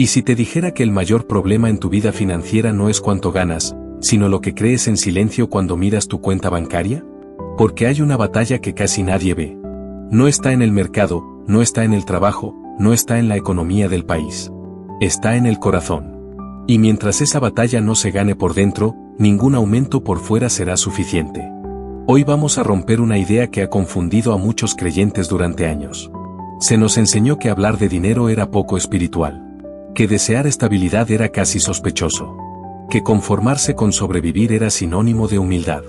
¿Y si te dijera que el mayor problema en tu vida financiera no es cuánto ganas, sino lo que crees en silencio cuando miras tu cuenta bancaria? Porque hay una batalla que casi nadie ve. No está en el mercado, no está en el trabajo, no está en la economía del país. Está en el corazón. Y mientras esa batalla no se gane por dentro, ningún aumento por fuera será suficiente. Hoy vamos a romper una idea que ha confundido a muchos creyentes durante años. Se nos enseñó que hablar de dinero era poco espiritual. Que desear estabilidad era casi sospechoso. Que conformarse con sobrevivir era sinónimo de humildad.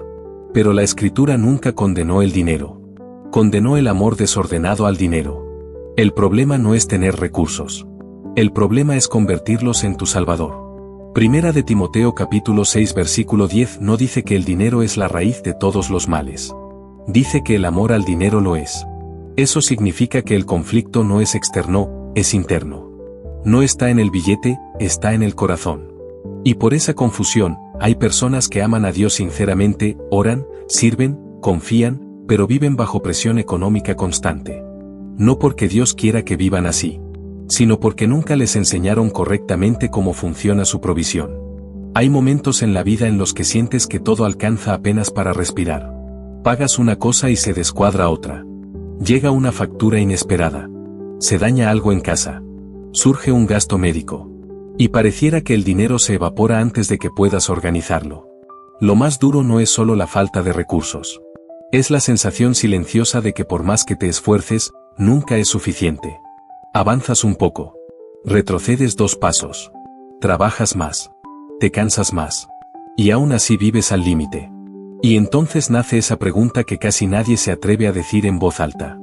Pero la Escritura nunca condenó el dinero. Condenó el amor desordenado al dinero. El problema no es tener recursos. El problema es convertirlos en tu Salvador. Primera de Timoteo capítulo 6 versículo 10 no dice que el dinero es la raíz de todos los males. Dice que el amor al dinero lo es. Eso significa que el conflicto no es externo, es interno. No está en el billete, está en el corazón. Y por esa confusión, hay personas que aman a Dios sinceramente, oran, sirven, confían, pero viven bajo presión económica constante. No porque Dios quiera que vivan así, sino porque nunca les enseñaron correctamente cómo funciona su provisión. Hay momentos en la vida en los que sientes que todo alcanza apenas para respirar. Pagas una cosa y se descuadra otra. Llega una factura inesperada. Se daña algo en casa. Surge un gasto médico. Y pareciera que el dinero se evapora antes de que puedas organizarlo. Lo más duro no es solo la falta de recursos. Es la sensación silenciosa de que por más que te esfuerces, nunca es suficiente. Avanzas un poco. Retrocedes 2 pasos. Trabajas más. Te cansas más. Y aún así vives al límite. Y entonces nace esa pregunta que casi nadie se atreve a decir en voz alta.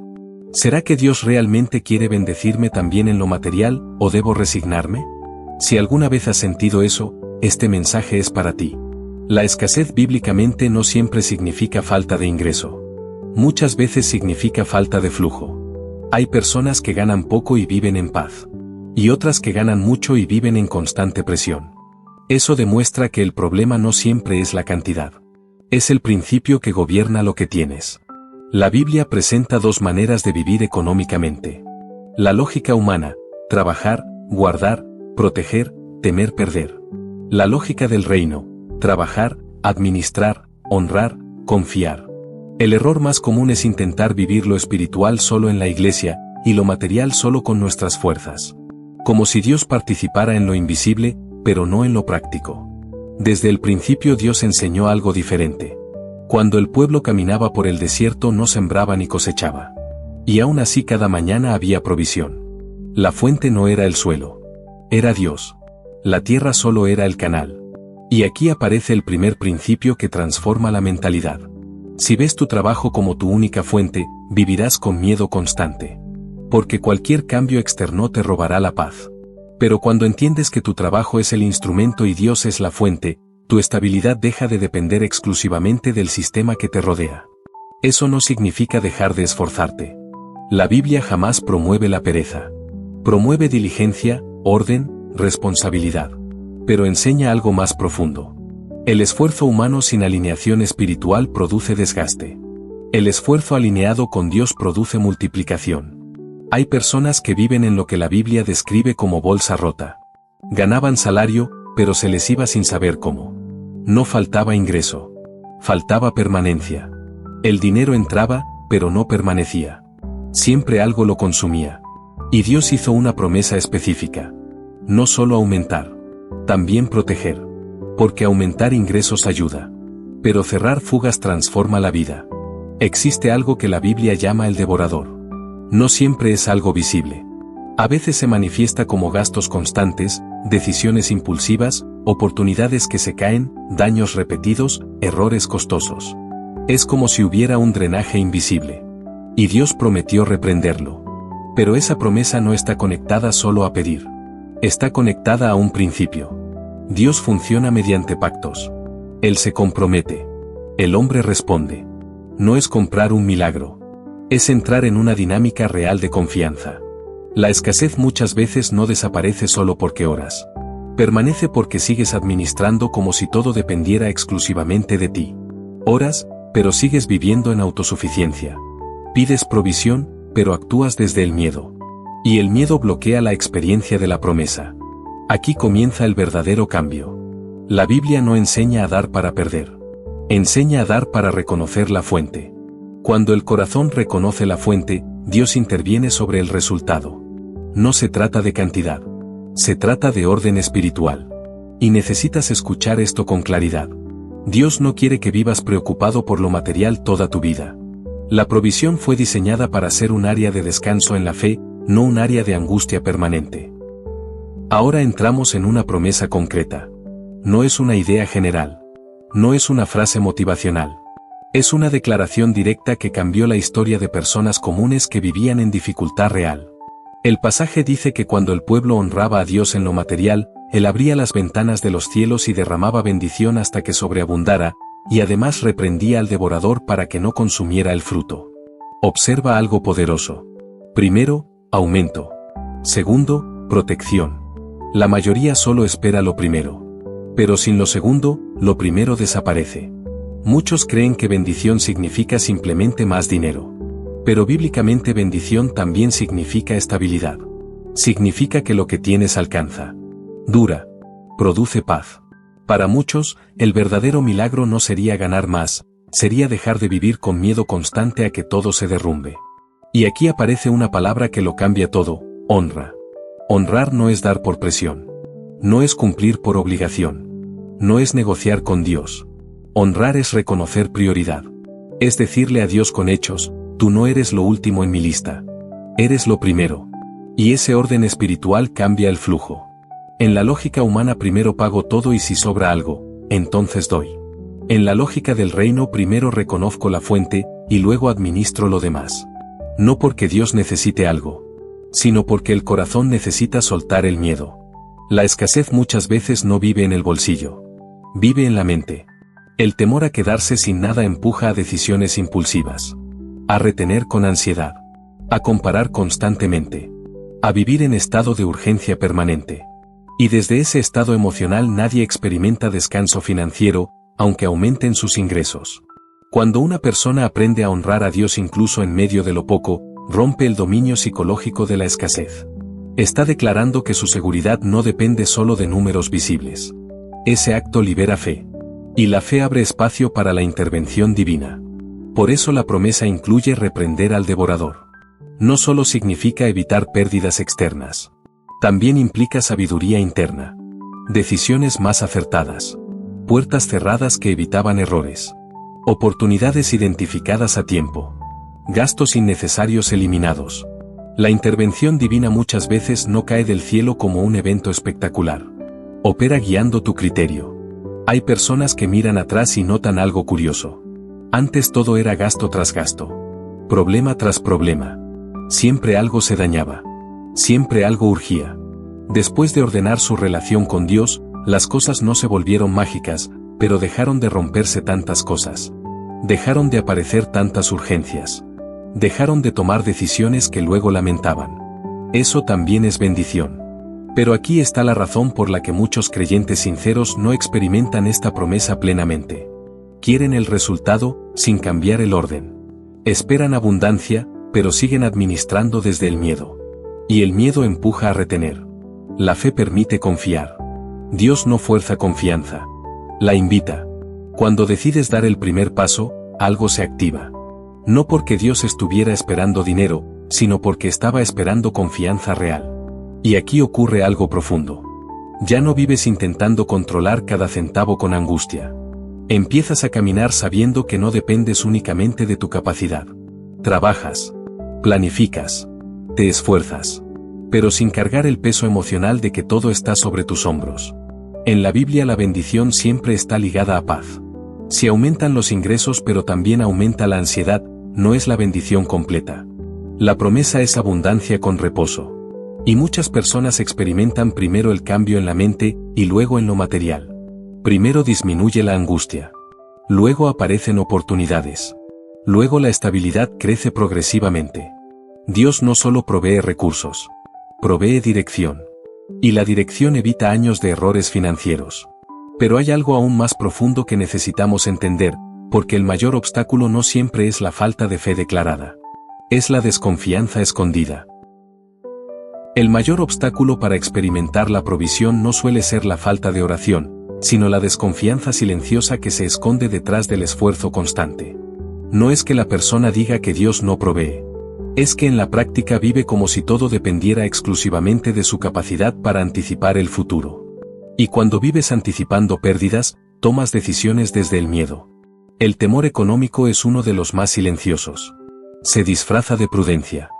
¿Será que Dios realmente quiere bendecirme también en lo material, o debo resignarme? Si alguna vez has sentido eso, este mensaje es para ti. La escasez bíblicamente no siempre significa falta de ingreso. Muchas veces significa falta de flujo. Hay personas que ganan poco y viven en paz. Y otras que ganan mucho y viven en constante presión. Eso demuestra que el problema no siempre es la cantidad. Es el principio que gobierna lo que tienes. La Biblia presenta 2 maneras de vivir económicamente. La lógica humana, trabajar, guardar, proteger, temer perder. La lógica del reino, trabajar, administrar, honrar, confiar. El error más común es intentar vivir lo espiritual solo en la iglesia, y lo material solo con nuestras fuerzas. Como si Dios participara en lo invisible, pero no en lo práctico. Desde el principio Dios enseñó algo diferente. Cuando el pueblo caminaba por el desierto no sembraba ni cosechaba. Y aún así cada mañana había provisión. La fuente no era el suelo. Era Dios. La tierra solo era el canal. Y aquí aparece el primer principio que transforma la mentalidad. Si ves tu trabajo como tu única fuente, vivirás con miedo constante. Porque cualquier cambio externo te robará la paz. Pero cuando entiendes que tu trabajo es el instrumento y Dios es la fuente, tu estabilidad deja de depender exclusivamente del sistema que te rodea. Eso no significa dejar de esforzarte. La Biblia jamás promueve la pereza. Promueve diligencia, orden, responsabilidad. Pero enseña algo más profundo. El esfuerzo humano sin alineación espiritual produce desgaste. El esfuerzo alineado con Dios produce multiplicación. Hay personas que viven en lo que la Biblia describe como bolsa rota. Ganaban salario, pero se les iba sin saber cómo. No faltaba ingreso. Faltaba permanencia. El dinero entraba, pero no permanecía. Siempre algo lo consumía. Y Dios hizo una promesa específica. No solo aumentar. También proteger. Porque aumentar ingresos ayuda. Pero cerrar fugas transforma la vida. Existe algo que la Biblia llama el devorador. No siempre es algo visible. A veces se manifiesta como gastos constantes, decisiones impulsivas, oportunidades que se caen, daños repetidos, errores costosos. Es como si hubiera un drenaje invisible. Y Dios prometió reprenderlo. Pero esa promesa no está conectada solo a pedir. Está conectada a un principio. Dios funciona mediante pactos. Él se compromete. El hombre responde. No es comprar un milagro. Es entrar en una dinámica real de confianza. La escasez muchas veces no desaparece solo porque oras. Permanece porque sigues administrando como si todo dependiera exclusivamente de ti. Oras, pero sigues viviendo en autosuficiencia. Pides provisión, pero actúas desde el miedo. Y el miedo bloquea la experiencia de la promesa. Aquí comienza el verdadero cambio. La Biblia no enseña a dar para perder. Enseña a dar para reconocer la fuente. Cuando el corazón reconoce la fuente, Dios interviene sobre el resultado. No se trata de cantidad. Se trata de orden espiritual. Y necesitas escuchar esto con claridad. Dios no quiere que vivas preocupado por lo material toda tu vida. La provisión fue diseñada para ser un área de descanso en la fe, no un área de angustia permanente. Ahora entramos en una promesa concreta. No es una idea general. No es una frase motivacional. Es una declaración directa que cambió la historia de personas comunes que vivían en dificultad real. El pasaje dice que cuando el pueblo honraba a Dios en lo material, Él abría las ventanas de los cielos y derramaba bendición hasta que sobreabundara, y además reprendía al devorador para que no consumiera el fruto. Observa algo poderoso. Primero, aumento. Segundo, protección. La mayoría solo espera lo primero. Pero sin lo segundo, lo primero desaparece. Muchos creen que bendición significa simplemente más dinero. Pero bíblicamente bendición también significa estabilidad. Significa que lo que tienes alcanza. Dura. Produce paz. Para muchos, el verdadero milagro no sería ganar más, sería dejar de vivir con miedo constante a que todo se derrumbe. Y aquí aparece una palabra que lo cambia todo: honra. Honrar no es dar por presión. No es cumplir por obligación. No es negociar con Dios. Honrar es reconocer prioridad. Es decirle a Dios con hechos: tú no eres lo último en mi lista. Eres lo primero. Y ese orden espiritual cambia el flujo. En la lógica humana primero pago todo y si sobra algo, entonces doy. En la lógica del reino primero reconozco la fuente, y luego administro lo demás. No porque Dios necesite algo, sino porque el corazón necesita soltar el miedo. La escasez muchas veces no vive en el bolsillo. Vive en la mente. El temor a quedarse sin nada empuja a decisiones impulsivas. A retener con ansiedad. A comparar constantemente. A vivir en estado de urgencia permanente. Y desde ese estado emocional nadie experimenta descanso financiero, aunque aumenten sus ingresos. Cuando una persona aprende a honrar a Dios incluso en medio de lo poco, rompe el dominio psicológico de la escasez. Está declarando que su seguridad no depende solo de números visibles. Ese acto libera fe. Y la fe abre espacio para la intervención divina. Por eso la promesa incluye reprender al devorador. No solo significa evitar pérdidas externas. También implica sabiduría interna. Decisiones más acertadas. Puertas cerradas que evitaban errores. Oportunidades identificadas a tiempo. Gastos innecesarios eliminados. La intervención divina muchas veces no cae del cielo como un evento espectacular. Opera guiando tu criterio. Hay personas que miran atrás y notan algo curioso. Antes todo era gasto tras gasto. Problema tras problema. Siempre algo se dañaba. Siempre algo urgía. Después de ordenar su relación con Dios, las cosas no se volvieron mágicas, pero dejaron de romperse tantas cosas. Dejaron de aparecer tantas urgencias. Dejaron de tomar decisiones que luego lamentaban. Eso también es bendición. Pero aquí está la razón por la que muchos creyentes sinceros no experimentan esta promesa plenamente. Quieren el resultado, sin cambiar el orden. Esperan abundancia, pero siguen administrando desde el miedo. Y el miedo empuja a retener. La fe permite confiar. Dios no fuerza confianza. La invita. Cuando decides dar el primer paso, algo se activa. No porque Dios estuviera esperando dinero, sino porque estaba esperando confianza real. Y aquí ocurre algo profundo. Ya no vives intentando controlar cada centavo con angustia. Empiezas a caminar sabiendo que no dependes únicamente de tu capacidad. Trabajas. Planificas. Te esfuerzas. Pero sin cargar el peso emocional de que todo está sobre tus hombros. En la Biblia la bendición siempre está ligada a paz. Si aumentan los ingresos pero también aumenta la ansiedad, no es la bendición completa. La promesa es abundancia con reposo. Y muchas personas experimentan primero el cambio en la mente, y luego en lo material. Primero disminuye la angustia. Luego aparecen oportunidades. Luego la estabilidad crece progresivamente. Dios no solo provee recursos. Provee dirección. Y la dirección evita años de errores financieros. Pero hay algo aún más profundo que necesitamos entender, porque el mayor obstáculo no siempre es la falta de fe declarada. Es la desconfianza escondida. El mayor obstáculo para experimentar la provisión no suele ser la falta de oración, sino la desconfianza silenciosa que se esconde detrás del esfuerzo constante. No es que la persona diga que Dios no provee. Es que en la práctica vive como si todo dependiera exclusivamente de su capacidad para anticipar el futuro. Y cuando vives anticipando pérdidas, tomas decisiones desde el miedo. El temor económico es uno de los más silenciosos. Se disfraza de prudencia.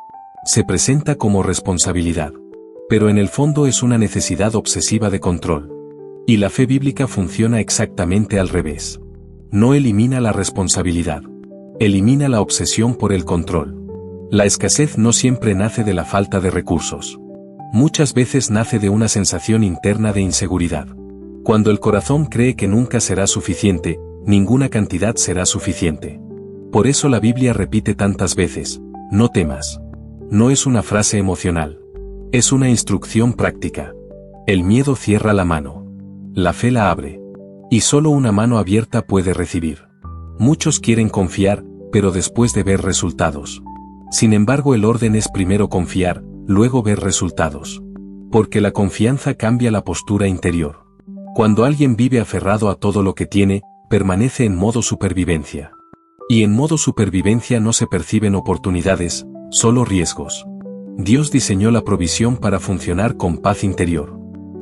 Se presenta como responsabilidad. Pero en el fondo es una necesidad obsesiva de control. Y la fe bíblica funciona exactamente al revés. No elimina la responsabilidad. Elimina la obsesión por el control. La escasez no siempre nace de la falta de recursos. Muchas veces nace de una sensación interna de inseguridad. Cuando el corazón cree que nunca será suficiente, ninguna cantidad será suficiente. Por eso la Biblia repite tantas veces, no temas. No es una frase emocional. Es una instrucción práctica. El miedo cierra la mano. La fe la abre. Y solo una mano abierta puede recibir. Muchos quieren confiar, pero después de ver resultados. Sin embargo, el orden es primero confiar, luego ver resultados. Porque la confianza cambia la postura interior. Cuando alguien vive aferrado a todo lo que tiene, permanece en modo supervivencia. Y en modo supervivencia no se perciben oportunidades, solo riesgos. Dios diseñó la provisión para funcionar con paz interior.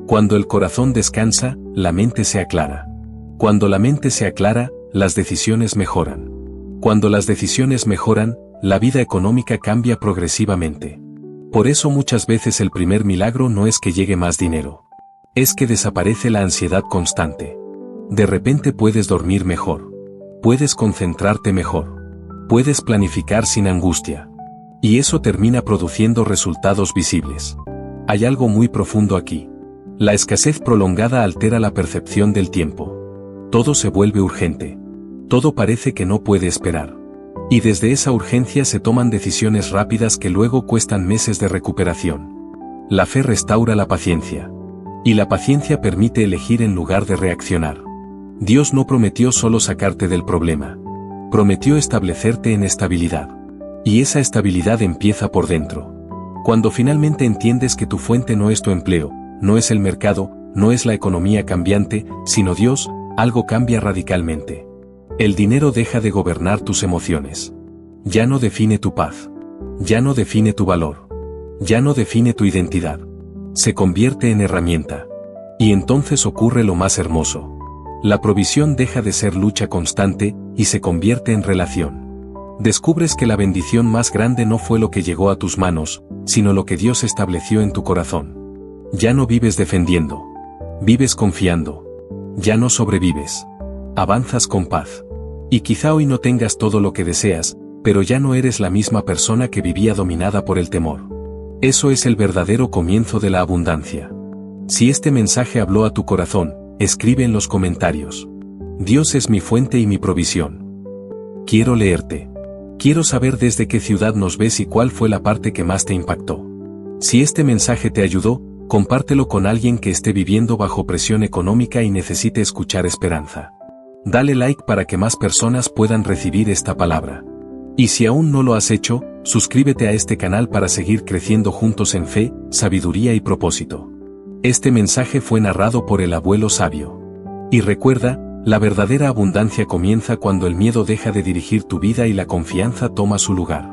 Cuando el corazón descansa, la mente se aclara. Cuando la mente se aclara, las decisiones mejoran. Cuando las decisiones mejoran, la vida económica cambia progresivamente. Por eso muchas veces el primer milagro no es que llegue más dinero. Es que desaparece la ansiedad constante. De repente puedes dormir mejor. Puedes concentrarte mejor. Puedes planificar sin angustia. Y eso termina produciendo resultados visibles. Hay algo muy profundo aquí. La escasez prolongada altera la percepción del tiempo. Todo se vuelve urgente. Todo parece que no puede esperar. Y desde esa urgencia se toman decisiones rápidas que luego cuestan meses de recuperación. La fe restaura la paciencia. Y la paciencia permite elegir en lugar de reaccionar. Dios no prometió solo sacarte del problema. Prometió establecerte en estabilidad. Y esa estabilidad empieza por dentro. Cuando finalmente entiendes que tu fuente no es tu empleo, no es el mercado, no es la economía cambiante, sino Dios, algo cambia radicalmente. El dinero deja de gobernar tus emociones. Ya no define tu paz. Ya no define tu valor. Ya no define tu identidad. Se convierte en herramienta. Y entonces ocurre lo más hermoso. La provisión deja de ser lucha constante y se convierte en relación. Descubres que la bendición más grande no fue lo que llegó a tus manos, sino lo que Dios estableció en tu corazón. Ya no vives defendiendo. Vives confiando. Ya no sobrevives. Avanzas con paz. Y quizá hoy no tengas todo lo que deseas, pero ya no eres la misma persona que vivía dominada por el temor. Eso es el verdadero comienzo de la abundancia. Si este mensaje habló a tu corazón, escribe en los comentarios. Dios es mi fuente y mi provisión. Quiero leerte. Quiero saber desde qué ciudad nos ves y cuál fue la parte que más te impactó. Si este mensaje te ayudó, compártelo con alguien que esté viviendo bajo presión económica y necesite escuchar esperanza. Dale like para que más personas puedan recibir esta palabra. Y si aún no lo has hecho, suscríbete a este canal para seguir creciendo juntos en fe, sabiduría y propósito. Este mensaje fue narrado por el abuelo sabio. Y recuerda, la verdadera abundancia comienza cuando el miedo deja de dirigir tu vida y la confianza toma su lugar.